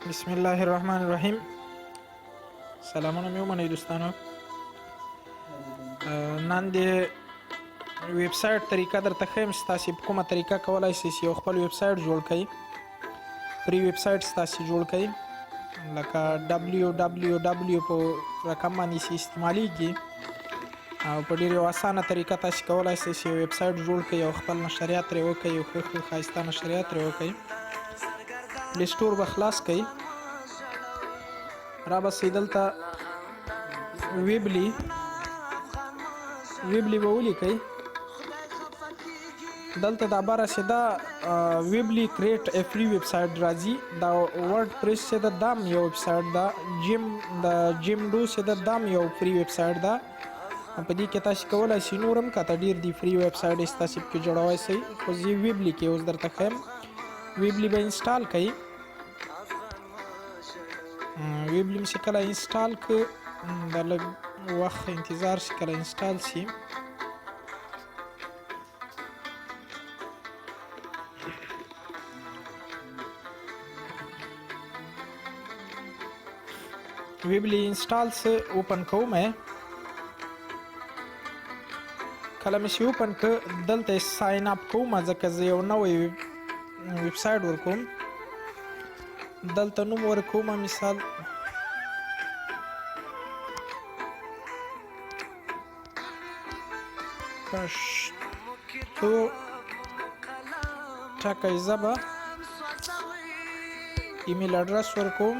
بسم الله الرحمن الرحیم. سلامونه مې ومنئ دوستانو. نن د ویب سایټ طریقه درته ښیم چې تاسې په کومه طریقه کولی شئ چې یو خپل ویب سایټ جوړ کړئ. پری ویب سایټ تاسې جوړ کړئ لکه www په رقم باندې چې استعمالیږي او په ډېر یو اسانه طریقه تاسې کولی شئ چې ویب سایټ جوړ کړئ او خپل نشریات ترې وکړئ او ښه ښایسته نشریات ترې وکړئ. پلی سټور به خلاص کړئ، را بسئ دلته ویبلی به ولیکئ. دلته دا برسې دا ویبلی کریټ ا فری ویب سایټ راځي. دا ورډ پریس چې ده دام یو ویب سایټ ده. جیم ډو چې ده دام یو فری ویب سایټ ده. په دې کې تاسې کولی شئ نور هم کته ډېر دي فری ویب سایټ چې تاسې پکې جوړوی شئ. خو زه ویبلی کې اوس درته ښیم. ویبلی به انسټال کړئ. ویبلی مې چې کله انسټال کړ دا لږ وخت انتظار چې کله انسټال شي. ویبلی انسټال سه اوپن کوم. کله مې چې اوپن کړ دلته ساین اپ کوم ځکه زه یو نوی ویب سایټ ورکوم. دلته نوم ورکوم مثال پښتو ټکی ژبه. ایمیل اډرس ورکوم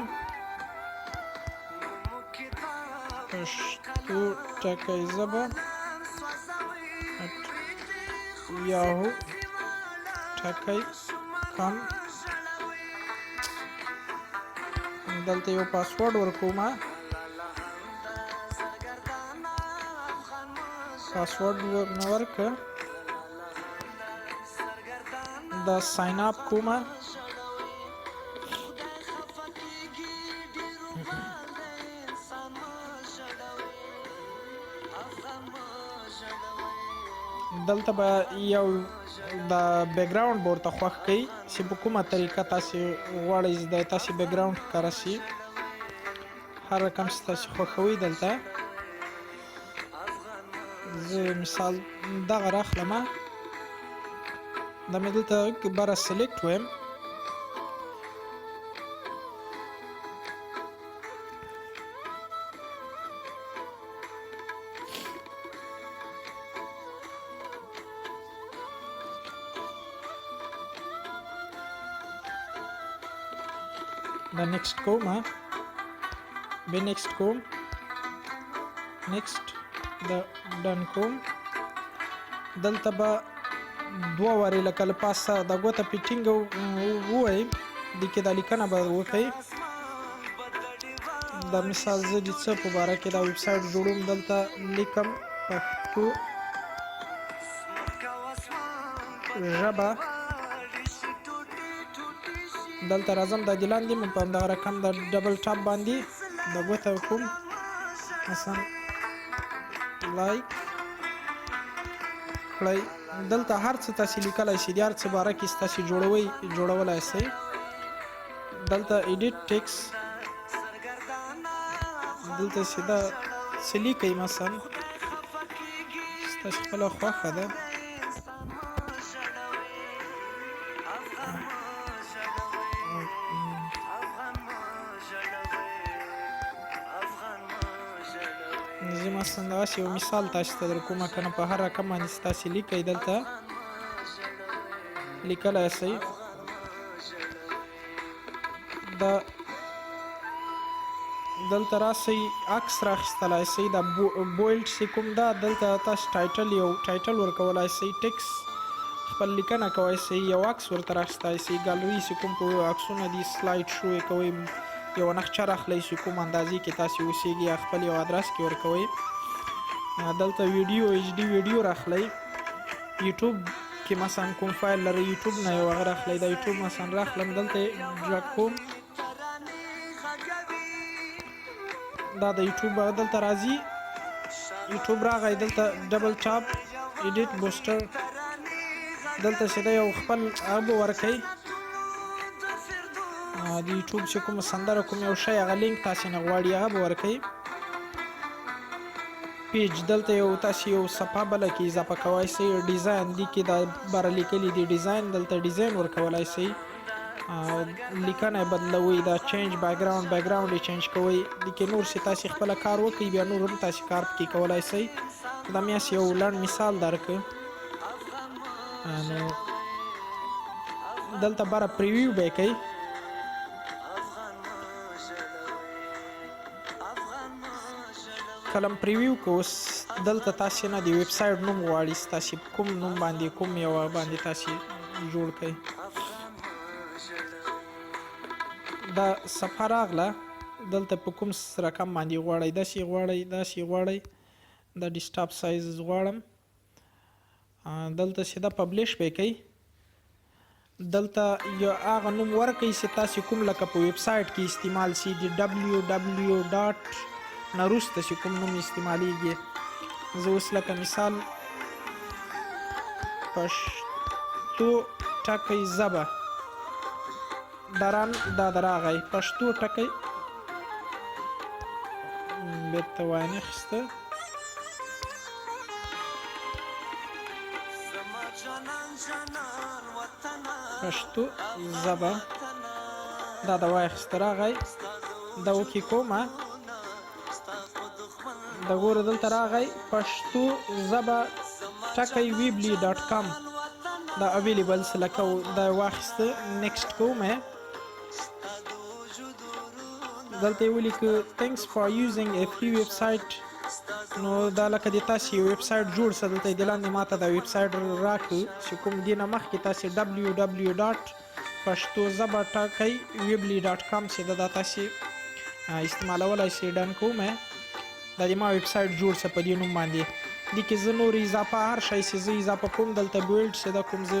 پښتو ټکی ژبه yahoo.com. دلته یو پاسورډ ورکوم. پاسورډ مې ورکړ. دا ساین اپ کوم. دلته به یو د بیکګراوند به ورته خوښ کړئ چې په کومه طریقه تاسې غواړئ د تاسې بیکګراوند ښکاره شي. هر رقم چې تاسې خوښوئ. دلته زه مثال دغه راخلم. دا مې دلته بره سلیکټ ویم. دا نیکسټ کوم. به نیکسټ کوم. نیکسټ دا ډن کوم. دلته به دوه وارې لکه له پاسه دا ګوته پې ټینګه ووایئ. دې کې دا لیکنه به وکړئ. دا مثال زه د څه په باره کې دا ویب سایټ جوړوم دلته لیکم پښتو ژبه. دلته راځم دا د لاندې مې په همدغه رقم د ډبل ټاپ باندې دا ګوته وکړم. مثلا لایک کړئ. دلته هر څه تاسې لیکلی شئ. د هر څه باره کې تاسې جوړولی شئ. دلته ایډیټ ټیکس دلته چې دا څه لیکئ مثلا ستاسې خپله خوښه ده. زه مثلا دغسې یو مثال تاسې ته در کومه که نه په هر رقم باندې چې تاسې لیکئ دلته لیکلی شئ. دا دلته راسئ عکس راخیستلی شئ. دا بویلډ چې کوم ده دلته تاسې یو ټایټل ورکولی شئ. ټیکس خپل لیکنه کوی شئ. یو عکس ورته راخیستلی شئ. ګالري چې کوم عکسونه دي سلایډ شو یې کوئ. یو نقشه راخلی چې کوم اندازې کې تاسې اوسیږي خپل یو ادرس کې ورکوئ. دلته ویډیو ایچ ډي ویډیو راخلی. یوټیوب کې مثلا کوم فایل لرئ یوټیوب نه یو هغه راخلی. دا یوټیوب مثلا راخلم دلته ډراګ کوم. دا د یوټیوب دلته راځي. یوټیوب راغی. دلته ډبل ټاپ ایډیټ بوسټر دلته چې دا یو خپل هغه به ورکوئ. د یوټیوب چې کوم سندره کوم یو شی هغه لینک تاسې نه غواړي هغه به ورکوي. پیج دلته یو تاسې یو صفحه بله کې اضافه کولی سئ. ډیزاین دې کې دا بره لیکلي دي ډیزاین، دلته ډیزاین ورکولی سئ. لیکنه یې بدلوئ، دا چینج بیکګراوند یې چینج کوئ. دې کې نور چې تاسې خپله کار وکړئ بیا نور هم تاسې کار پکې کولی سئ. دا مې هسې یو لنډ مثال درکړ. نو دلته بره پریویو به یې کوئ. کله پریویو که اوس دلته تاسې نه د ویب سایټ نوم غواړي، تاسې کوم نوم باندې کوم یوه باندې تاسې جوړ کړئ. دا صفحه راغله، دلته په کوم رقم باندې غواړئ، داسې غواړئ. دا ډیسکټاپ سایز غواړم. دلته چې دا پبلش به یې کوئ. دلته یو هغه نوم ورکئ چې تاسې کوم لکه په ویب سایټ کې استعمال شي، د www ډاټ نه وروسته چې کوم نوم استعمالیږي. زه اوس لکه مثال پښتو ټکی ژبه دران دا راغی، پښتو ټکی بېرته وانخیسته. پښتو ژبه دا د واخیسته راغی. دا وکې کومه د ګوره دلته راغی پښتو ژبه ټکی ویبلی ډاټ کام دا اویلیبل لکه دا واخیسته. نیکسټ کوم یې دلته یې ولیکه تھینکس فار یوزینګ ا فري ویب سایټ. نو دا لکه د تاسې یو ویب سایټ جوړ شه، دلته یې د لاندې ماته دا ویب سایټ راکړي چې کوم دې نه مخکې تاسې www ډاټ پښتو ژبه ټکی ویبلی ډاټ کام چې دا تاسې استعمالولی شئ. ډن کوم یې دا د ما ویب سایټ جوړ شه په دې نوم باندې. دې کې زه نور اضافه هر شی چې زه اضافه کوم دلته بیلډ چې دا کوم زه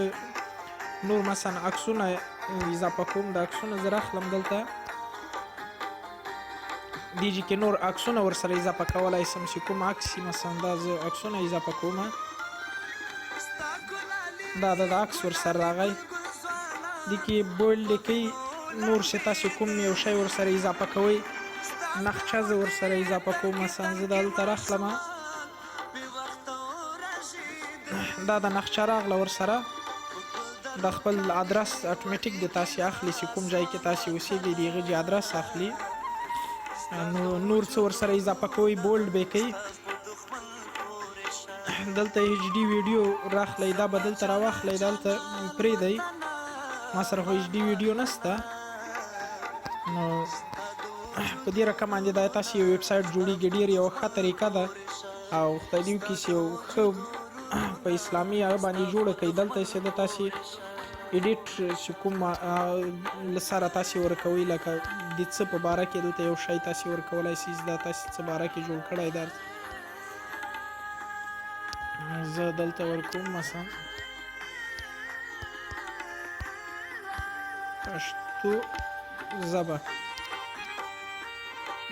نور مثلا عکسونه اضافه کوم، د عکسونه زه راخلم دلته دیجی کې نور عکسونه ورسره اضافه کولی شم چې کوم عکس مثلا دا زه عکسونه اضافه کوم. دا د عکس ورسره راغی. دې کې بیلډ لیکئ، نور چې تاسې کوم یو شی ورسره اضافه کوئ. نقشه زه ورسره اضافه کوم، مثلا زه دلته راخلم دا د نقشه راغله ورسره. د خپل ادرس اتوماتیک د تاسې اخلي چې کوم ځای کې تاسې اوسېږئ د هغه ځای ادرس اخلي. نو نور څه ورسره اضافه کوئ، بولډ به یې کوئ. دلته ایچ ډي ویډیو راخلی، دا به دلته راواخلی، دلته پرېږدئ. ما سره خو ایچ ډي ویډیو نشته. نو په دې رقم باندې دا تاسې یو ویب سایټ جوړېږي. ډېر یوه ښه طریقه ده او خدای دې وکړي چې یو ښه په اسلامي هغه باندې جوړه کړئ. دلته چې د تاسې ایډیټ چې کوم له سره تاسې ورکوئ، لکه د څه په باره کې دلته یو شی تاسې ورکولی شئ، دا تاسې څه باره کې جوړ کړی ده. زه دلته ورکوم مثلا پښتو ژبه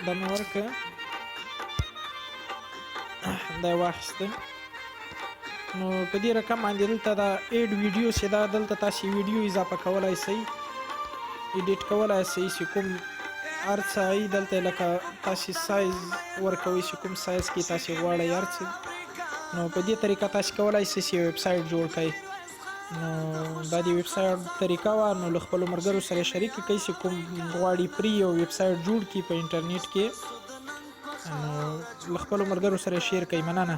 دا مې ورکړه، دا یې واخیسته. نو په دې رقم باندې دلته دا ایډ ویډیو چې دا دلته تاسې ویډیو اضافه کولی شئ، ایډیټ کولی شئ چې کوم هر څه ای دلته لکه تاسې سایز ورکوئ چې کوم سایز کې تاسې غواړئ هر څه. نو په دې طریقه تاسې کولی شئ چې ویب سایټ جوړ کړئ. نو دا د ویب سایټ طریقه وه. نو له خپلو ملګرو سره شریکه کړئ چې کوم غواړي فري یو ویب سایټ جوړ کړي په انټرنیټ کې. نو له خپلو ملګرو سره شیر کړئ. مننه.